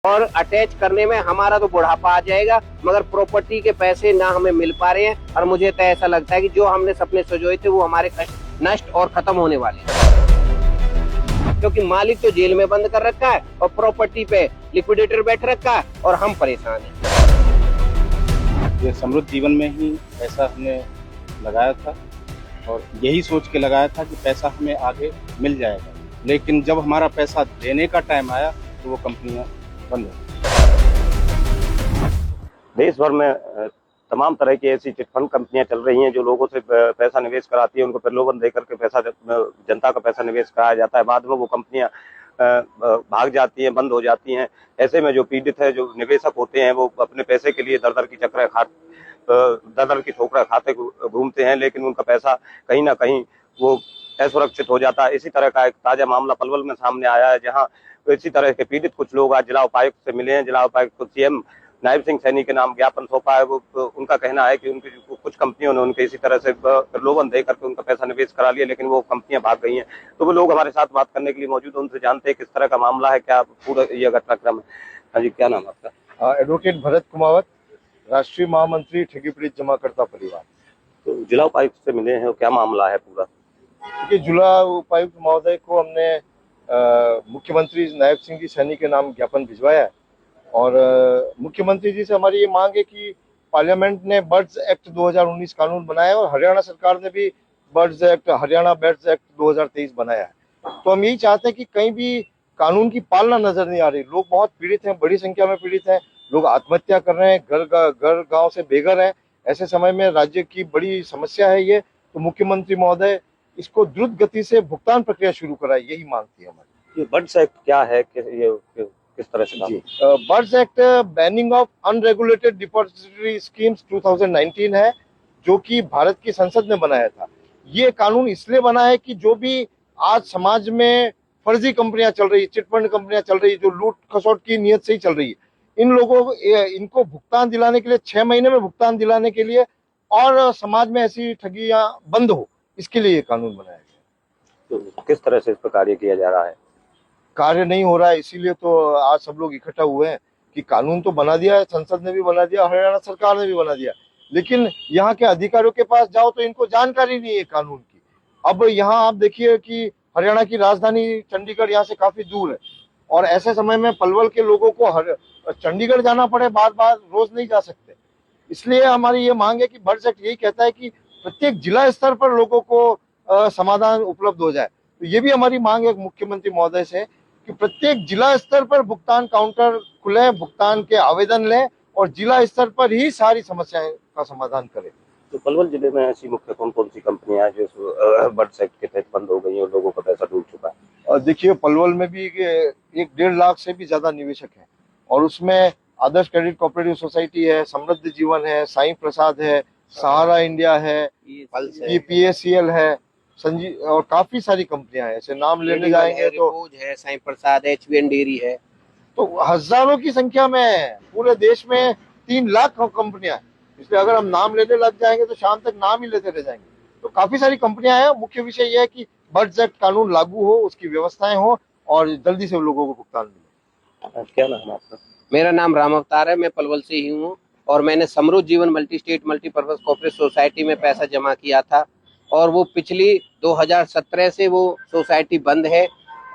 और अटैच करने में हमारा तो बुढ़ापा आ जाएगा, मगर प्रॉपर्टी के पैसे ना हमें मिल पा रहे हैं। और मुझे तो ऐसा लगता है कि जो हमने सपने सजोए थे वो हमारे नष्ट और खत्म होने वाले हैं, क्योंकि मालिक तो जेल में बंद कर रखा है और प्रॉपर्टी पे लिक्विडेटर बैठ रखा है और हम परेशान हैं। ये समृद्ध जीवन में ही पैसा हमने लगाया था और यही सोच के लगाया था कि पैसा हमें आगे मिल जाएगा, लेकिन जब हमारा पैसा देने का टाइम आया तो वो कंपनियां बंद हो। देश भर में तमाम तरह की ऐसी चिटफंड कंपनियां चल रही हैं जो लोगों से पैसा निवेश कराती है, उनको प्रलोभन देकर के पैसा जनता का पैसा निवेश कराया जाता है। बाद में वो कंपनियां भाग जाती हैं, बंद हो जाती हैं। ऐसे में जो पीड़ित है, जो निवेशक होते हैं, वो अपने पैसे के लिए दर दर की ठोकरें खाते घूमते हैं, लेकिन उनका पैसा कहीं ना कहीं वो असुरक्षित हो जाता है। इसी तरह का एक ताजा मामला पलवल में सामने आया है, जहां इसी तरह के पीड़ित कुछ लोग आज जिला उपायुक्त से मिले हैं। जिला उपायुक्त को सीएम नायब सिंह सैनी के नाम ज्ञापन सौंपा है। वो उनका कहना है कि उनकी कुछ कंपनियों ने उनके इसी तरह से प्रलोभन देकर के उनका पैसा निवेश करा लिया, लेकिन वो कंपनियां भाग गई हैं। तो वो लोग हमारे साथ बात करने के लिए मौजूद हैं, उनसे जानते हैं किस तरह का मामला है, क्या पूरा यह घटनाक्रम है। हाँ जी, क्या नाम है आपका? एडवोकेट भरत कुमावत, राष्ट्रीय महामंत्री ठगी पीड़ित जमाकर्ता परिवार। तो जिला उपायुक्त से मिले हैं, क्या मामला है पूरा? क्योंकि जिला उपायुक्त महोदय को हमने मुख्यमंत्री नायब सिंह जी सैनी के नाम ज्ञापन भिजवाया है और मुख्यमंत्री जी से हमारी ये मांग है कि पार्लियामेंट ने बर्ड्स एक्ट 2019 कानून बनाया है और हरियाणा सरकार ने भी हरियाणा बर्ड्स एक्ट 2023 बनाया है। तो हम यही चाहते हैं कि कहीं भी कानून की पालना नजर नहीं आ रही। लोग बहुत पीड़ित हैं, बड़ी संख्या में पीड़ित हैं, लोग आत्महत्या कर रहे हैं, घर गांव से बेघर हैं। ऐसे समय में राज्य की बड़ी समस्या है ये, तो मुख्यमंत्री महोदय इसको द्रुत गति से भुगतान प्रक्रिया शुरू कराए, यही मांग थी हमारी। ये बर्ड्स एक्ट क्या है, किस तरह से? जी, BUDS act banning of unregulated depository schemes 2019 है, जो कि भारत की संसद ने बनाया था। ये कानून इसलिए बना है कि जो भी आज समाज में फर्जी कंपनियां चल रही, चिटफंड कंपनियां चल रही, जो लूट खसोट की नियत से ही चल रही है, इनको भुगतान दिलाने के लिए 6 महीने में भुगतान दिलाने के लिए और समाज में ऐसी ठगियां बंद हो, इसके लिए ये कानून बनाया गया। तो किस तरह से इस पर कार्य किया जा रहा है? कार्य नहीं हो रहा है, इसीलिए तो आज सब लोग इकट्ठा हुए हैं कि कानून तो बना दिया है, संसद ने भी बना दिया, हरियाणा सरकार ने भी बना दिया, लेकिन यहाँ के अधिकारियों के पास जाओ तो इनको जानकारी नहीं है कानून की। अब यहाँ आप देखिए कि हरियाणा की राजधानी चंडीगढ़ यहाँ से काफी दूर है और ऐसे समय में पलवल के लोगों को चंडीगढ़ जाना पड़े, बार बार रोज नहीं जा सकते। इसलिए हमारी ये मांग है कि बर्ड्स एक्ट यही कहता है कि प्रत्येक जिला स्तर पर लोगों को समाधान उपलब्ध हो जाए। तो ये भी हमारी मांग है मुख्यमंत्री महोदय से कि प्रत्येक जिला स्तर पर भुगतान काउंटर खुले, भुगतान के आवेदन लें और जिला स्तर पर ही सारी समस्याएं का समाधान करें। तो पलवल जिले में ऐसी मुख्य कौन कौन सी कंपनियां हैं जो बर्ड्स एक्ट के तहत बंद हो गई और लोगों का पैसा डूब चुका है? और देखिए, पलवल में भी 1.5 लाख से भी ज्यादा निवेशक हैं और उसमें आदर्श क्रेडिट कोऑपरेटिव सोसाइटी है, समृद्ध जीवन है, साईं प्रसाद है, सहारा इंडिया है, PSCL है, संजीव और काफी सारी कंपनियां हैं। ऐसे नाम लेने जाएंगे तो है, साईं प्रसाद है, HBN डेयरी है, तो हजारों की संख्या में पूरे देश में 3 लाख कंपनियां हैं। इसलिए अगर हम नाम लेने लग जाएंगे तो शाम तक नाम ही लेते रह जाएंगे। तो काफी सारी कंपनियां हैं। मुख्य विषय यह है कि बर्ड्स एक्ट कानून लागू हो, उसकी व्यवस्थाएं हो और जल्दी से लोगों को भुगतान मिले। क्या नाम है आपका? मेरा नाम राम अवतार है, मैं पलवल से ही हूँ और मैंने समृद्ध जीवन multi state multipurpose cooperative society में पैसा जमा किया था और वो पिछली 2017 से वो सोसाइटी बंद है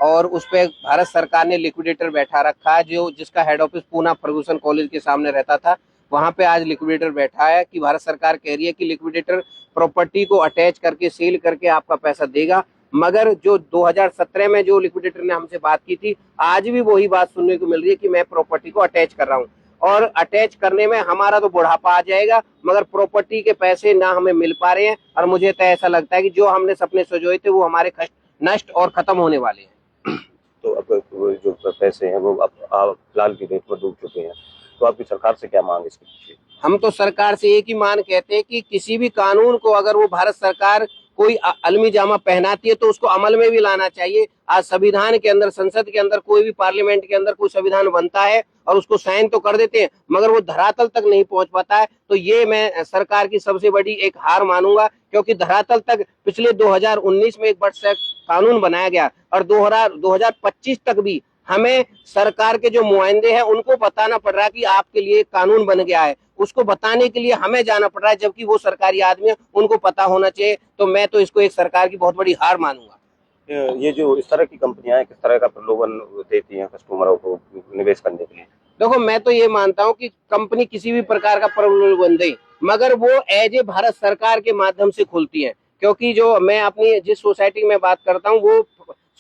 और उस पर भारत सरकार ने लिक्विडेटर बैठा रखा है, जिसका head office Poona Ferguson college के सामने रहता था। वहां पे आज लिक्विडेटर बैठा है कि भारत सरकार कह रही है कि लिक्विडेटर प्रॉपर्टी को अटैच करके सेल करके आपका पैसा देगा, मगर जो 2017 में जो लिक्विडेटर ने हमसे बात की थी, आज भी वही बात सुनने को मिल रही है कि मैं प्रॉपर्टी को अटैच कर रहा हूँ और अटैच करने में हमारा तो बुढ़ापा आ जाएगा, मगर प्रॉपर्टी के पैसे ना हमें मिल पा रहे हैं। और मुझे तो ऐसा लगता है कि जो हमने सपने सजोए थे वो हमारे नष्ट और खत्म होने वाले हैं। तो अब जो पैसे हैं वो अब फिलहाल की डेट में डूब चुके हैं, तो आपकी सरकार से क्या मांग इसके पीछे? हम तो सरकार से एक ही मांग कहते हैं कि किसी भी कानून को अगर वो भारत सरकार कोई अलमी जामा पहनाती है तो उसको अमल में भी लाना चाहिए। आज संविधान के अंदर, संसद के अंदर, कोई भी पार्लियामेंट के अंदर कोई संविधान बनता है और उसको साइन तो कर देते हैं, मगर वो धरातल तक नहीं पहुंच पाता है। तो ये मैं सरकार की सबसे बड़ी एक हार मानूंगा, क्योंकि धरातल तक पिछले 2019 में एक बर्ड्स एक्ट कानून बनाया गया और 2025 तक भी हमें सरकार के जो नुमाइंदे हैं उनको बताना पड़ रहा है कि आपके लिए कानून बन गया है, उसको बताने के लिए हमें जाना पड़ रहा है, जबकि वो सरकारी आदमी है, उनको पता होना चाहिए। तो मैं तो इसको एक सरकार की बहुत बड़ी हार मानूंगा। ये जो इस तरह की कंपनियां हैं, किस तरह का प्रलोभन देती हैं कस्टमरों को निवेश करने के लिए? देखो, मैं तो ये मानता हूँ कि कंपनी किसी भी प्रकार का प्रलोभन दे, मगर वो एज ए भारत सरकार के माध्यम से खुलती है। क्योंकि जो मैं अपनी जिस सोसाइटी में बात करता हूँ वो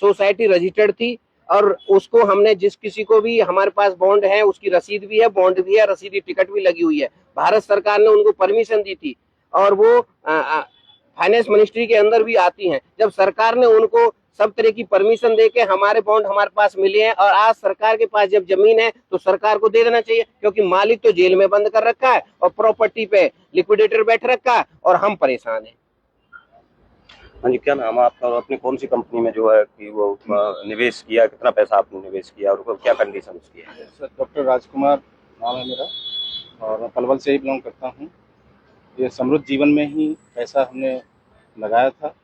सोसाइटी रजिस्टर्ड थी, और उसको हमने जिस किसी को भी, हमारे पास बॉन्ड है, उसकी रसीद भी है, बॉन्ड भी है, रसीदी टिकट भी लगी हुई है। भारत सरकार ने उनको परमिशन दी थी, और वो फाइनेंस मिनिस्ट्री के अंदर भी आती हैं। जब सरकार ने उनको सब तरह की परमिशन देके हमारे बॉन्ड हमारे पास मिले हैं, और आज सरकार के पास जब जमीन है तो सरकार को दे देना चाहिए, क्योंकि मालिक तो जेल में बंद कर रखा है और प्रॉपर्टी पे लिक्विडेटर बैठ रखा है, और हम परेशान हैं। हाँ जी, क्या नाम है आपका और अपनी कौन सी कंपनी में जो है कि वो निवेश किया, कितना पैसा आपने निवेश किया और क्या कंडीशन उसकी है? सर डॉक्टर राजकुमार नाम है मेरा, और मैं पलवल से ही बिलोंग करता हूँ। ये समृद्ध जीवन में ही पैसा हमने लगाया था,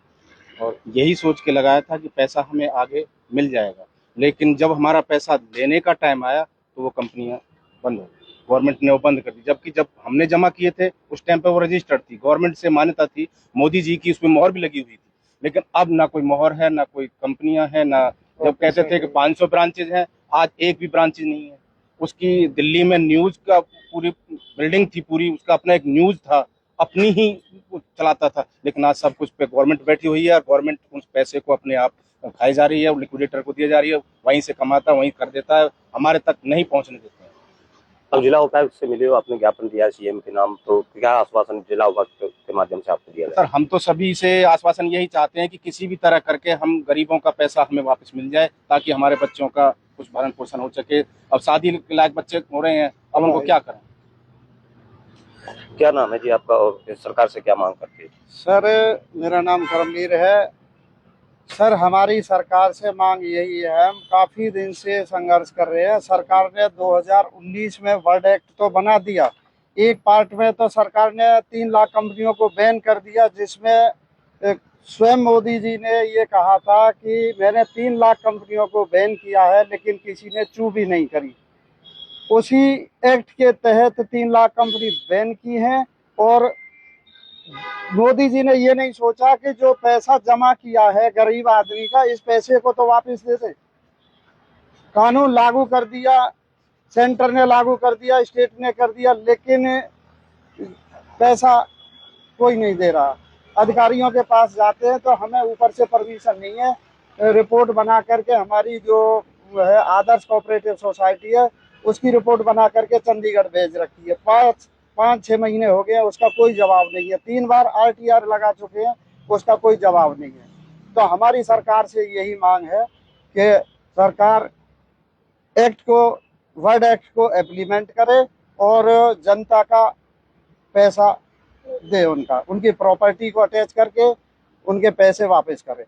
और यही सोच के लगाया था कि पैसा हमें आगे मिल जाएगा। लेकिन जब हमारा पैसा लेने का टाइम आया तो वो कंपनियां बंद हो गई, गवर्नमेंट ने वो बंद कर दी। जबकि जब हमने जमा किए थे उस टाइम पे वो रजिस्टर्ड थी, गवर्नमेंट से मान्यता थी, मोदी जी की उसमें मोहर भी लगी हुई थी। लेकिन अब ना कोई मोहर है, ना कोई कंपनियां हैं, ना, जब कहते थे कि 500 ब्रांचेज हैं, आज एक भी ब्रांचेज नहीं है। उसकी दिल्ली में न्यूज का पूरी बिल्डिंग थी, पूरी उसका अपना एक न्यूज था, अपनी ही चलाता था। लेकिन आज सब कुछ पे गवर्नमेंट बैठी हुई है, और गवर्नमेंट उस पैसे को अपने आप खाई जा रही है, लिक्विडेटर को दिया जा रही है, वहीं से कमाता है, वहीं कर देता है, हमारे तक नहीं पहुंचने देते हैं। अब जिला उपायुक्त से मिले हो, आपने ज्ञापन दिया सीएम के नाम, तो क्या आश्वासन जिला उपायुक्त के माध्यम से आपको दिया सर जाए? हम तो सभी से आश्वासन यही चाहते हैं कि किसी भी तरह करके हम गरीबों का पैसा हमें वापस मिल जाए, ताकि हमारे बच्चों का कुछ भरण पोषण हो सके। अब शादी लायक बच्चे हो रहे हैं, अब उनको क्या करें? क्या नाम है जी आपका और सरकार से क्या मांग करते हैं? सर मेरा नाम करमवीर है। सर हमारी सरकार से मांग यही है, हम काफ़ी दिन से संघर्ष कर रहे हैं। सरकार ने 2019 में वर्ल्ड एक्ट तो बना दिया, एक पार्ट में तो सरकार ने 3 लाख कंपनियों को बैन कर दिया, जिसमें स्वयं मोदी जी ने ये कहा था कि मैंने 3 लाख कंपनियों को बैन किया है, लेकिन किसी ने चू भी नहीं करी। उसी एक्ट के तहत 3 लाख कंपनी बैन की हैं, और मोदी जी ने ये नहीं सोचा कि जो पैसा जमा किया है गरीब आदमी का, इस पैसे को तो वापस दे दे। कानून लागू कर दिया, सेंटर ने लागू कर दिया, स्टेट ने कर दिया, लेकिन पैसा कोई नहीं दे रहा। अधिकारियों के पास जाते हैं तो हमें ऊपर से परमिशन नहीं है, रिपोर्ट बना करके हमारी जो है आदर्श कोऑपरेटिव सोसाइटी है उसकी रिपोर्ट बना करके चंडीगढ़ भेज रखी है। 5-6 महीने हो गए, उसका कोई जवाब नहीं है। 3 बार RTR लगा चुके हैं, उसका कोई जवाब नहीं है। तो हमारी सरकार से यही मांग है कि सरकार एक्ट को, वर्ल्ड एक्ट को इम्प्लीमेंट करे और जनता का पैसा दे, उनकी प्रॉपर्टी को अटैच करके उनके पैसे वापस करे।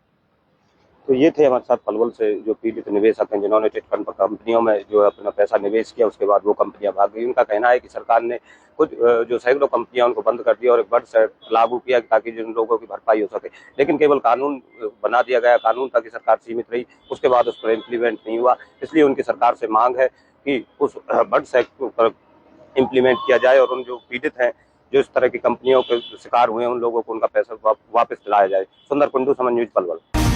तो ये थे हमारे साथ पलवल से जो पीड़ित निवेशक हैं, जिन्होंने चिट फंड कंपनियों में जो है अपना पैसा निवेश किया, उसके बाद वो कंपनियां भाग गई। उनका कहना है कि सरकार ने कुछ जो सैकड़ों कंपनियां उनको बंद कर दिया और एक बड़ सेट लागू किया ताकि जिन लोगों की भरपाई हो सके। लेकिन केवल कानून बना दिया गया, कानून तक ही सरकार सीमित रही, उसके बाद उस पर इम्प्लीमेंट नहीं हुआ। इसलिए उनकी सरकार से मांग है कि उस बड़ सेट पर इम्प्लीमेंट किया जाए, और उन जो पीड़ित हैं, जो इस तरह की कंपनियों के शिकार हुए हैं, उन लोगों को उनका पैसा वापस दिलाया जाए। सुंदर कुंडू, समन न्यूज, पलवल।